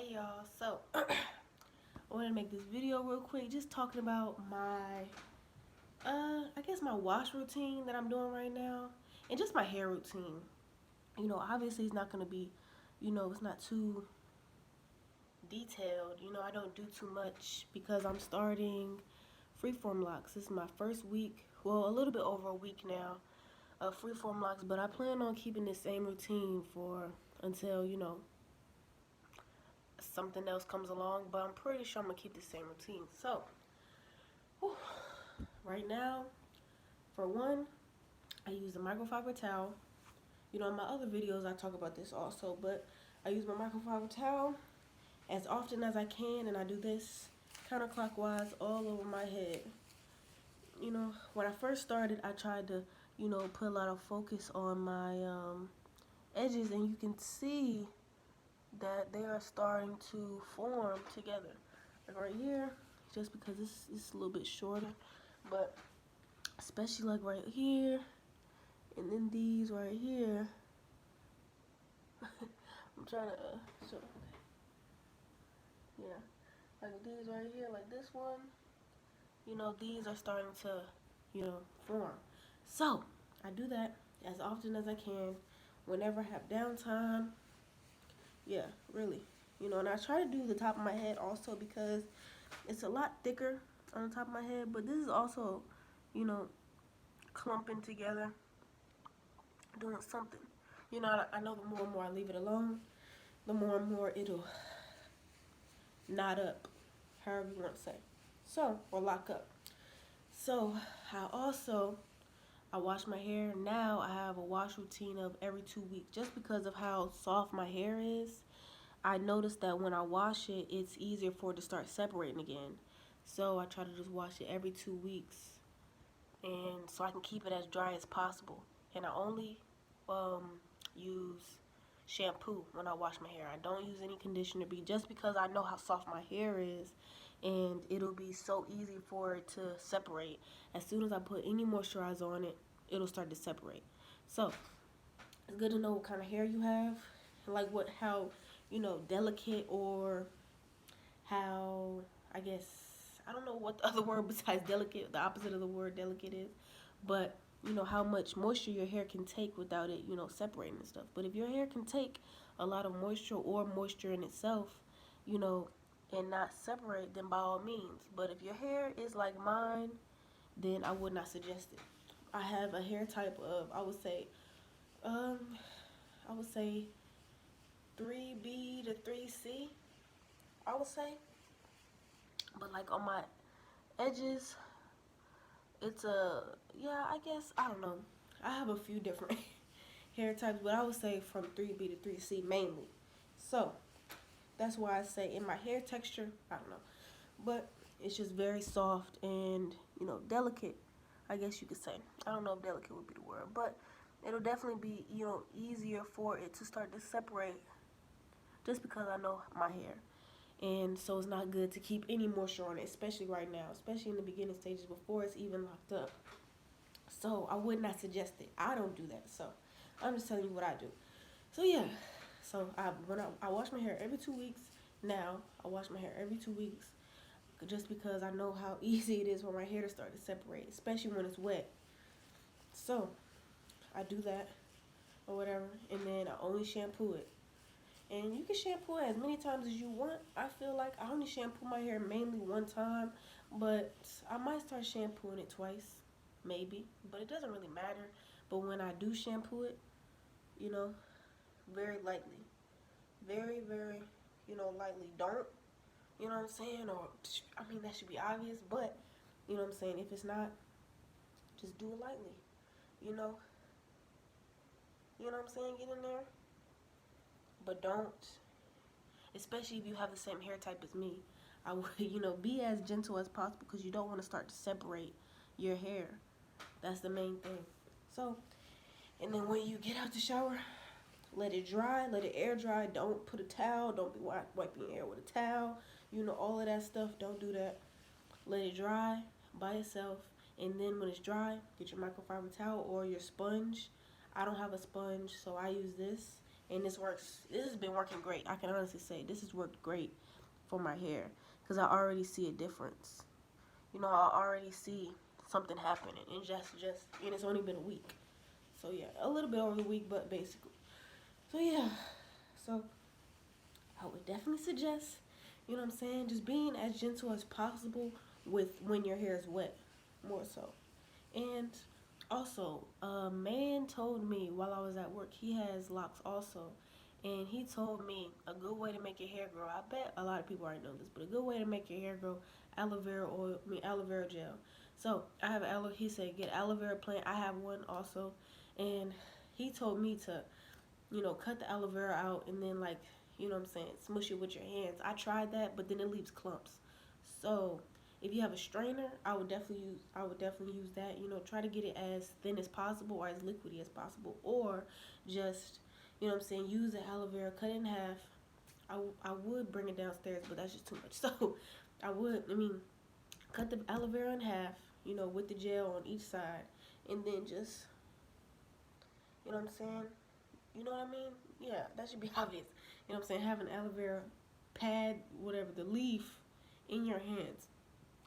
Hey y'all, so I want to make this video real quick, just talking about my, I guess my wash routine that I'm doing right now, and just my hair routine. Obviously it's not gonna be, it's not too detailed. I don't do too much because I'm starting freeform locks. This is my first week, well, a little bit over a week now of freeform locks, but I plan on keeping the same routine for until something else comes along, but I'm pretty sure I'm gonna keep the same routine. So, whew, right now, for one, I use a microfiber towel. In my other videos, I talk about this also, but I use my microfiber towel as often as I can, and I do this counterclockwise all over my head. When I first started, I tried to, put a lot of focus on my edges, and you can see that they are starting to form together. Like right here, just because it's a little bit shorter, but especially like right here, and then these right here. I'm trying to show, yeah, like these right here, like this one. These are starting to, form. So I do that as often as I can, whenever I have downtime. Yeah, really. And I try to do the top of my head also because it's a lot thicker on the top of my head, but this is also, you know, clumping together, doing something. I know the more and more I leave it alone, the more and more it'll knot up, however you want to say. So, or lock up. So, I wash my hair. Now I have a wash routine of every 2 weeks just because of how soft my hair is. I noticed that when I wash it, it's easier for it to start separating again. So I try to just wash it every 2 weeks, and so I can keep it as dry as possible. And I only use shampoo when I wash my hair. I don't use any conditioner, just because I know how soft my hair is, and it'll be so easy for it to separate. As soon as I put any moisturizer on it, it'll start to separate. So it's good to know what kind of hair you have, like how delicate, or how, I guess, I don't know what the other word besides delicate, the opposite of the word delicate is, but how much moisture your hair can take without it, separating and stuff. But if your hair can take a lot of moisture, or moisture in itself, you know, and not separate, then by all means. But if your hair is like mine, then I would not suggest it. I have a hair type of, um, I would say 3B to 3C, I would say. But like on my edges, it's yeah, I guess, I don't know. I have a few different hair types, but I would say from 3B to 3C mainly. So that's why I say in my hair texture, I don't know. But it's just very soft and, delicate, I guess you could say. I don't know if delicate would be the word, but it'll definitely be, easier for it to start to separate, just because I know my hair. And so it's not good to keep any moisture on it, especially right now, especially in the beginning stages before it's even locked up. So I would not suggest it. I don't do that. So I'm just telling you what I do. So yeah. So I wash my hair every 2 weeks. Now I wash my hair every 2 weeks, just because I know how easy it is for my hair to start to separate, especially when it's wet. So I do that or whatever, and then I only shampoo it. And you can shampoo it as many times as you want. I feel like I only shampoo my hair mainly one time, but I might start shampooing it twice, maybe. But it doesn't really matter. But when I do shampoo it, you know, very lightly. Very, very, lightly. Don't, you know what I'm saying? Or, I mean, that should be obvious, but, you know what I'm saying? If it's not, just do it lightly. You know? You know what I'm saying? Get in there. But don't, especially if you have the same hair type as me, I would, be as gentle as possible, because you don't want to start to separate your hair. That's the main thing. So, and then when you get out the shower, let it dry, let it air dry. Don't put a towel, don't be wiping your hair with a towel. All of that stuff, don't do that. Let it dry by itself, and then when it's dry, get your microfiber towel or your sponge. I don't have a sponge, so I use this, and this works. This has been working great. I can honestly say this has worked great for my hair because I already see a difference. I already see something happening, and and it's only been a week. So yeah, a little bit over a week, but basically. So yeah, so I would definitely suggest, what I'm saying, just being as gentle as possible with when your hair is wet, more so. And also, a man told me while I was at work, he has locks also. And he told me a good way to make your hair grow. I bet a lot of people already know this, but a good way to make your hair grow, aloe vera oil, aloe vera gel. So I have aloe. He said get aloe vera plant. I have one also, and he told me to, cut the aloe vera out and then like, what I'm saying, smush it with your hands. I tried that, but then it leaves clumps. So if you have a strainer, I would definitely use that. Try to get it as thin as possible or as liquidy as possible, or just what I'm saying, use the aloe vera, cut it in half. I would bring it downstairs, but that's just too much. So cut the aloe vera in half, with the gel on each side, and then just, what I'm saying, you know what I mean? Yeah, that should be obvious. What I'm saying, have an aloe vera pad, whatever, the leaf in your hands,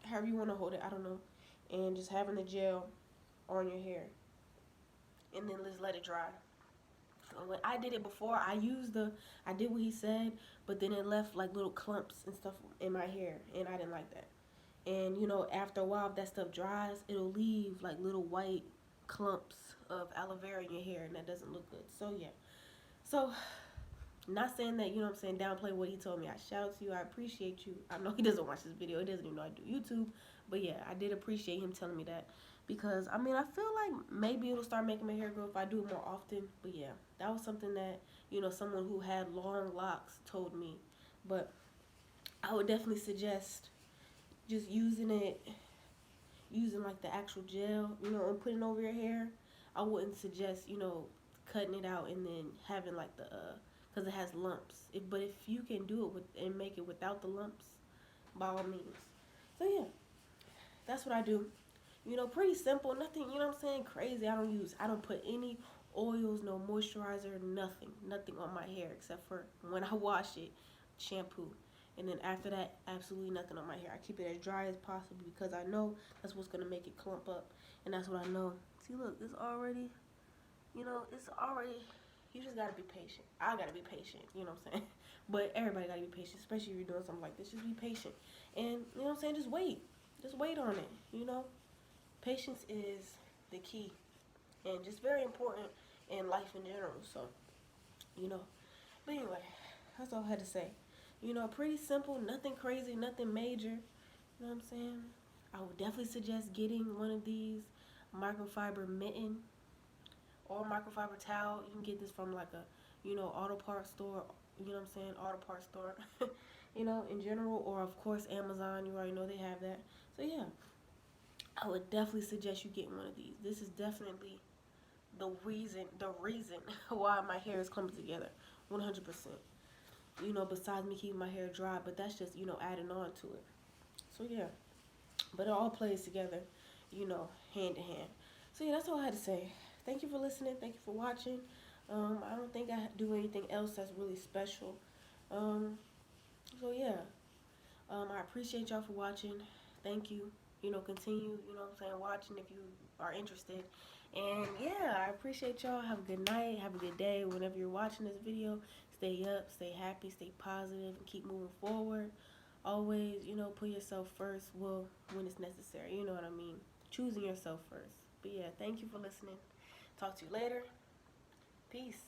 however you want to hold it, I don't know, and just having the gel on your hair, and then just let it dry. When I did it before, I did what he said, but then it left like little clumps and stuff in my hair, and I didn't like that. And after a while, if that stuff dries, it'll leave like little white clumps of aloe vera in your hair, and that doesn't look good. So yeah, so not saying that, what I'm saying, downplay what he told me. I shout out to you. I appreciate you. I know he doesn't watch this video. He doesn't even know I do YouTube. But yeah, I did appreciate him telling me that. Because, I feel like maybe it'll start making my hair grow if I do it more often. But yeah, that was something that, someone who had long locks told me. But I would definitely suggest just using like the actual gel, and putting over your hair. I wouldn't suggest, cutting it out and then having like because it has lumps. But if you can do it and make it without the lumps, by all means. So yeah, that's what I do. Pretty simple. Nothing, what I'm saying, crazy. I don't put any oils, no moisturizer, nothing on my hair except for when I wash it, shampoo. And then after that, absolutely nothing on my hair. I keep it as dry as possible because I know that's what's going to make it clump up. And that's what I know. See, look, it's already, you just got to be patient. I got to be patient, you know what I'm saying? But everybody got to be patient, especially if you're doing something like this. Just be patient. And, you know what I'm saying, just wait. Just wait on it. Patience is the key and just very important in life in general. So, you know, but anyway, that's all I had to say. Pretty simple, nothing crazy, nothing major. You know what I'm saying? I would definitely suggest getting one of these microfiber mitten or microfiber towel. You can get this from like a, auto parts store. You know what I'm saying? Auto parts store. In general, or of course Amazon. You already know they have that. So yeah, I would definitely suggest you getting one of these. This is definitely the reason why my hair is clumping together, 100%. Besides me keeping my hair dry, but that's just, adding on to it. So yeah, but it all plays together, hand in hand. So yeah, that's all I had to say. Thank you for listening. Thank you for watching. I don't think I do anything else that's really special. So yeah, I appreciate y'all for watching. Thank you. Continue, what I'm saying, watching if you are interested. And yeah, I appreciate y'all. Have a good night. Have a good day. Whenever you're watching this video, stay up, stay happy, stay positive, and keep moving forward. Always, put yourself first. Well, when it's necessary. You know what I mean? Choosing yourself first. But yeah, thank you for listening. Talk to you later. Peace.